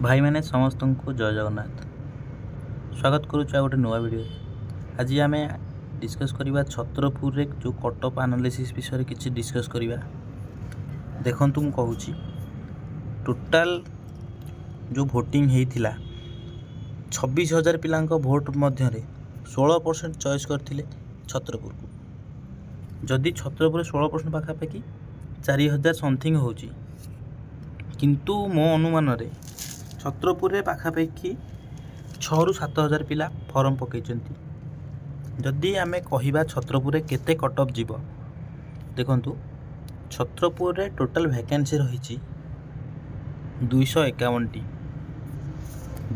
भाई मैंने समस्त को जय जगन्नाथ स्वागत करुच्छा गोटे नुआ वीडियो। आज आम डिस्कस करवा छत्रपुर रे जो कटअप एनालिसिस विषय किसी डिस्कस करवा। देखु मुझे कहूँ टोटाल जो भोटिंग होता 26,000 पिला भोट मध्य 16% चॉइस करते छत्रपुर को। जदि छत्रपुर 16% पाखापाखि 4,000 समथिंग हो किंतु मो अनुमान रे छत्रपुर पाखापाखि 6,000 ରୁ 7,000 पिला फॉर्म पकई। जदि आमे कहिबा छत्रपुर केते कटअप जीव देखंतु छत्रपुर रे टोटल वैकेंसी रही 251 टी।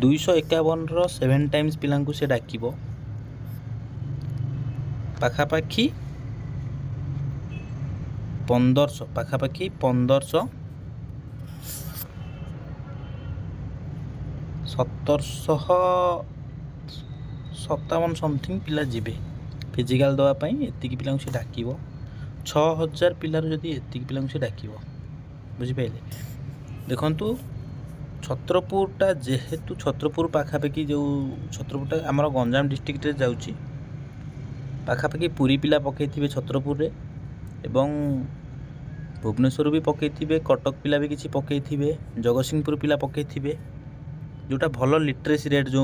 251 रो 7 टाइम्स पिला को से डाकिबो पाखापाखि 1500 पाखापाखि 1500 1757 समथिंग पिला जीवे फिजिकल दवापाई। एतिक पिला से डाक 6,000 पिलार जदि एतिक पिला से डाक बुझिपारे। देखु छत्रपुरटा जेहेतु छत्रपुर पाखापाखि जो छत्रपुरटा आमर गंजाम डिस्ट्रिक्ट जाऊँगी पाखापाखि पुरी पिला पकई छत्रपुर रे एवं भुवनेश्वर भी पकई, कटक पिला भी किसी पकई, जगतसिंहपुर पिला पकई। जोटा भल लिटरेसी रेट जो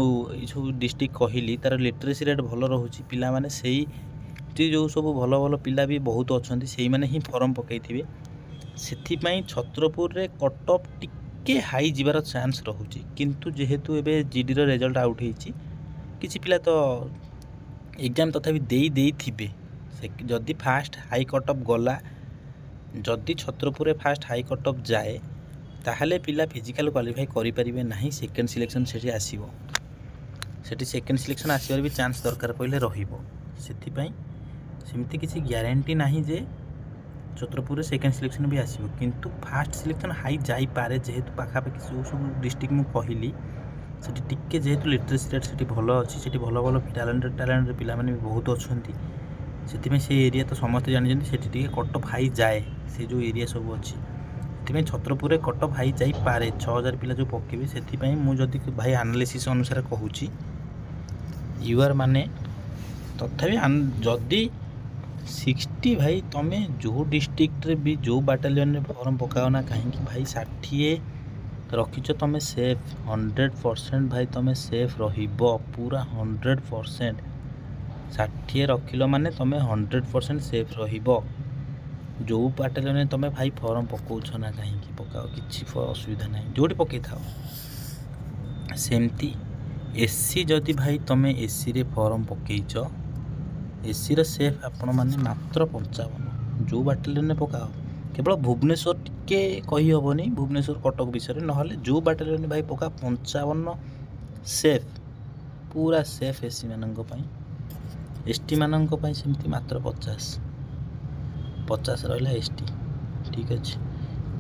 सब डिस्ट्रिक्ट कहली तार लिटरेसी रेट भल रोचे पिला माने सेही जो सब भल भल पिला भी बहुत अच्छा से मैंने ही फॉर्म पकई से छत्रपुर रे कटअप टिके हाई जीवार चांस रोचे। किंतु जेहेतु एबे जीडी रो रिजल्ट आउट होईची किसी पिला तो एग्जाम तथापि देई थिबे। जदि फास्ट हाई कटअप गला जदि छत्रपुर रे फास्ट हाई कटअप जाए ताहले पिला फिजिकल क्वालिफाई करें ना। सेकेंड सिलेक्शन से आसो से सेकेंड सिलेक्शन आसबार भी चांस दरकार पड़े रमती किसी ग्यारंटी ना जे छत्रपुर सेकेंड सिलेक्शन भी आसो। किंतु फास्ट सिलेक्शन हाई जापे जेहेतु पाखापाखि जो सब डिस्ट्रिक्ट मुझे कहली से जेहेतु लिटरेसी रेट से भल अच्छी से भल भल टैलेंटेड पिला भी बहुत अच्छा से एरिया तो समस्त जानते कटअप हाई जाए से जो एरिया सब अच्छी से छत्रपुर कटअप हाई जापे 6,000 पिला जो पकेबे से मुझे भाई एनालिसिस अनुसार कहूँ यूआर माने तथापि जदि 60 भाई तुम जो डिस्ट्रिक्ट रे भी जो बाटालियन रे फॉर्म पकाओ ना कहीं भाई 60 रखीच तुम सेफ 100% भाई तुम सेफ रहिबो पूरा 100%। 60 रखिल माने तुम 100% सेफ रहिबो। जो बाटालियन तुम भाई फॉर्म पकाउछ ना कहीं पकाओ किसी असुविधा ना जोटी पकई था सेमती एससी जदि भाई तुम एससी रे फॉर्म पकईच एससी रे सेफ आपण माने मात्र 55 जो बाटालियन पकाओ। केवल भुवनेश्वर टिके कही हेनी भुवनेश्वर कटक विषय ना जो बाटालियन भाई पका 55 सेफ पूरा सेफ एससी मानन एसटी मानन सेमती मात्र 50 रहा एसटी। ठीक अच्छे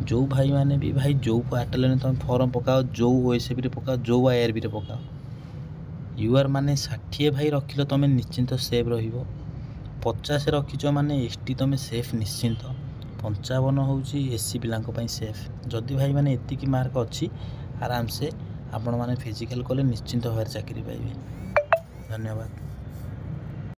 जो भाई माने भी भाई जो बाटालियन तुम फॉर्म पकाओ जो ओएसएबी रे पकाओ जो आईआरबी रे पकाओ यूआर माने 60 भाई रखिल तुम निश्चिंत सेफ रहिबो। 50 रखीच माने एसटी तुम सेफ निश्चिंत। 55 होउची एससी पिलांको सेफ। जदि भाई माने एतिकी मार्क अच्छी आराम से आपण माने फिजिकल कले निश्चिंत भाव चाकरी पाइबे। धन्यवाद।